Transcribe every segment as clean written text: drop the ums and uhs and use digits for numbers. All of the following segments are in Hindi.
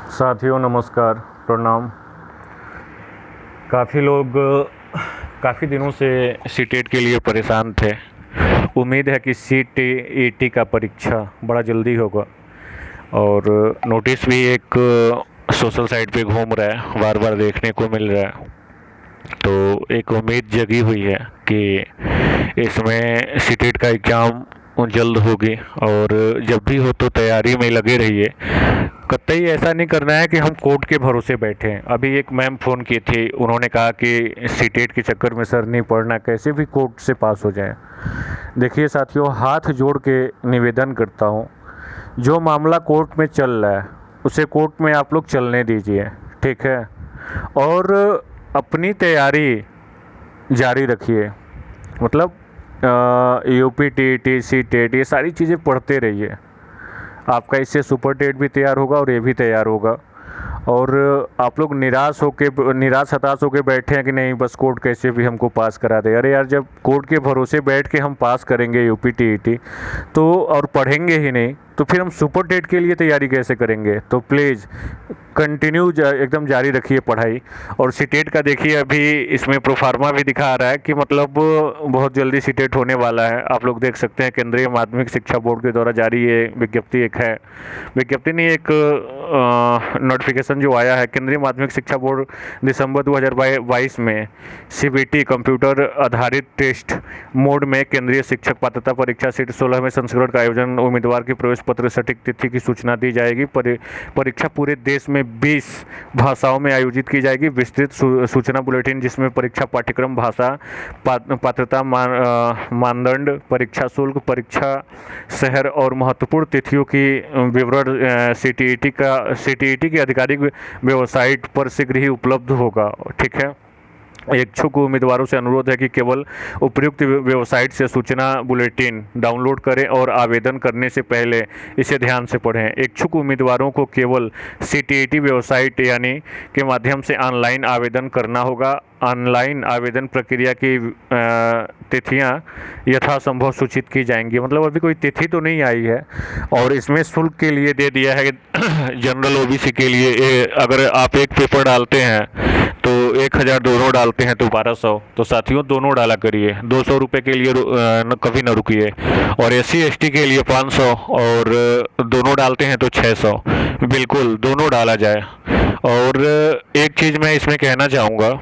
साथियों नमस्कार, प्रणाम। काफ़ी लोग काफ़ी दिनों से सीटेट के लिए परेशान थे। उम्मीद है कि सीटीईटी का परीक्षा बड़ा जल्दी होगा और नोटिस भी एक सोशल साइट पे घूम रहा है, बार बार देखने को मिल रहा है। तो एक उम्मीद जगी हुई है कि इसमें सीटेट का एग्ज़ाम जल्द होगी और जब भी हो तो तैयारी में लगे रहिए। कतई ऐसा नहीं करना है कि हम कोर्ट के भरोसे बैठे हैं। अभी एक मैम फ़ोन की थी, उन्होंने कहा कि सीटेट के चक्कर में सर नहीं पढ़ना, कैसे भी कोर्ट से पास हो जाए। देखिए साथियों, हाथ जोड़ के निवेदन करता हूँ, जो मामला कोर्ट में चल रहा है उसे कोर्ट में आप लोग चलने दीजिए, ठीक है। और अपनी तैयारी जारी रखिए। मतलब यूपी टीईटी, सीटेट, ये सारी चीज़ें पढ़ते रहिए। आपका इससे सुपर टेट भी तैयार होगा और ये भी तैयार होगा। और आप लोग निराश हताश होके बैठे हैं कि नहीं बस कोर्ट कैसे भी हमको पास करा दे। अरे यार, जब कोर्ट के भरोसे बैठ के हम पास करेंगे यूपी टीईटी तो और पढ़ेंगे ही नहीं तो फिर हम सुपर टेट के लिए तैयारी कैसे करेंगे। तो प्लीज़ कंटिन्यू एकदम जारी रखिए पढ़ाई। और सीटेट का देखिए, अभी इसमें प्रोफार्मा भी दिखा रहा है कि मतलब बहुत जल्दी सीटेट होने वाला है। आप लोग देख सकते हैं, केंद्रीय माध्यमिक शिक्षा बोर्ड के द्वारा जारी ये विज्ञप्ति एक है, विज्ञप्ति नहीं, एक नोटिफिकेशन जो आया है। केंद्रीय माध्यमिक शिक्षा बोर्ड दिसंबर 2022 में सीबीटी कंप्यूटर आधारित टेस्ट मोड में केंद्रीय शिक्षक पात्रता परीक्षा सीट 16वें संस्करण का आयोजन, उम्मीदवार की प्रवेश पत्र सटीक तिथि की सूचना दी जाएगी। परीक्षा पूरे देश में 20 भाषाओं में आयोजित की जाएगी। विस्तृत सूचना बुलेटिन जिसमें परीक्षा पाठ्यक्रम, भाषा, पात्रता मानदंड, परीक्षा शुल्क, परीक्षा शहर और महत्वपूर्ण तिथियों की विवरण सीटीईटी की आधिकारिक वेबसाइट पर शीघ्र ही उपलब्ध होगा, ठीक है। इच्छुक उम्मीदवारों से अनुरोध है कि केवल उपयुक्त वेबसाइट से सूचना बुलेटिन डाउनलोड करें और आवेदन करने से पहले इसे ध्यान से पढ़ें। इच्छुक उम्मीदवारों को केवल सीटीईटी वेबसाइट यानी के माध्यम से ऑनलाइन आवेदन करना होगा। ऑनलाइन आवेदन प्रक्रिया की तिथियां यथासंभव सूचित की जाएंगी। मतलब अभी कोई तिथि तो नहीं आई है। और इसमें शुल्क के लिए दे दिया है जनरल ओबीसी के लिए अगर आप एक पेपर डालते हैं तो 1000, दोनों डालते हैं तो 1200। तो साथियों दोनों डाला करिए, 200 रुपये के लिए कभी ना रुकिए। और SC ST के लिए 500 और दोनों डालते हैं तो 600। बिल्कुल दोनों डाला जाए। और एक चीज़ मैं इसमें कहना चाहूँगा,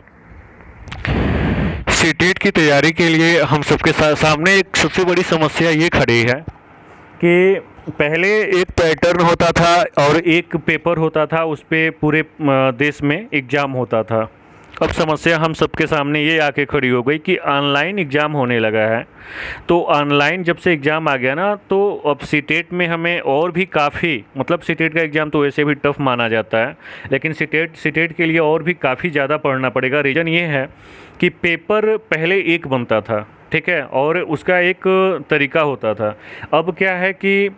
सीटेट की तैयारी के लिए हम सबके सामने एक सबसे बड़ी समस्या ये खड़ी है कि पहले एक पैटर्न होता था और एक पेपर होता था, उस पर पूरे देश में एग्ज़ाम होता था। अब समस्या हम सबके सामने ये आके खड़ी हो गई कि ऑनलाइन एग्ज़ाम होने लगा है। तो ऑनलाइन जब से एग्ज़ाम आ गया ना, तो अब सीटेट में हमें और भी काफ़ी, मतलब सीटेट का एग्ज़ाम तो वैसे भी टफ माना जाता है, लेकिन सीटेट के लिए और भी काफ़ी ज़्यादा पढ़ना पड़ेगा। रीज़न ये है कि पेपर पहले एक बनता था, ठीक है, और उसका एक तरीका होता था। अब क्या है कि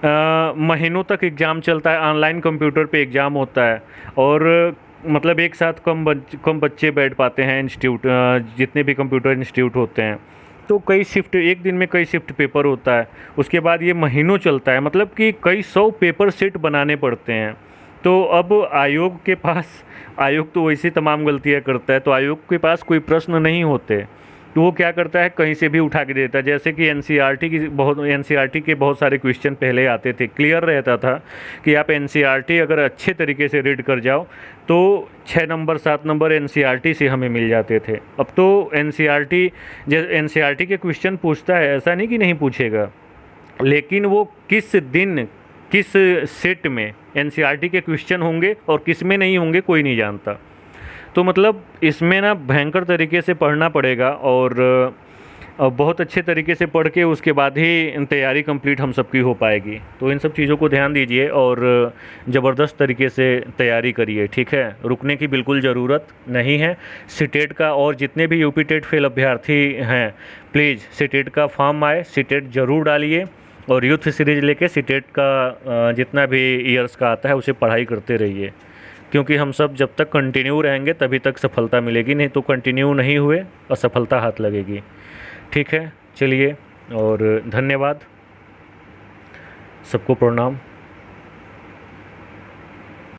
महीनों तक एग्ज़ाम चलता है, ऑनलाइन कंप्यूटर पे एग्ज़ाम होता है और मतलब एक साथ कम बच्चे बैठ पाते हैं इंस्टीट्यूट, जितने भी कंप्यूटर इंस्टीट्यूट होते हैं। तो कई शिफ्ट, एक दिन में कई शिफ्ट पेपर होता है, उसके बाद ये महीनों चलता है, मतलब कि कई 100 पेपर सेट बनाने पड़ते हैं। तो अब आयोग के पास, आयोग तो वैसे तमाम गलतियां करता है, तो आयोग के पास कोई प्रश्न नहीं होते, तो वो क्या करता है, कहीं से भी उठा के देता है। जैसे कि एनसीईआरटी के बहुत सारे क्वेश्चन पहले आते थे, क्लियर रहता था कि आप एनसीईआरटी अगर अच्छे तरीके से रीड कर जाओ तो 6 नंबर 7 नंबर एनसीईआरटी से हमें मिल जाते थे। अब तो एनसीईआरटी के क्वेश्चन पूछता है, ऐसा नहीं कि नहीं पूछेगा, लेकिन वो किस दिन किस सेट में एनसीईआरटी के क्वेश्चन होंगे और किस में नहीं होंगे कोई नहीं जानता। तो मतलब इसमें ना भयंकर तरीके से पढ़ना पड़ेगा और बहुत अच्छे तरीके से पढ़ के उसके बाद ही तैयारी कंप्लीट हम सबकी हो पाएगी। तो इन सब चीज़ों को ध्यान दीजिए और ज़बरदस्त तरीके से तैयारी करिए, ठीक है। रुकने की बिल्कुल ज़रूरत नहीं है। सीटेट का और जितने भी यूपी टेट फेल अभ्यर्थी हैं, प्लीज़ सीटेट का फॉर्म आए, सीटेट ज़रूर डालिए और यूथ सीरीज लेके सीटेट का जितना भी ईयर्स का आता है उसे पढ़ाई करते रहिए, क्योंकि हम सब जब तक कंटिन्यू रहेंगे तभी तक सफलता मिलेगी, नहीं तो कंटिन्यू नहीं हुए असफलता हाथ लगेगी, ठीक है। चलिए और धन्यवाद, सबको प्रणाम।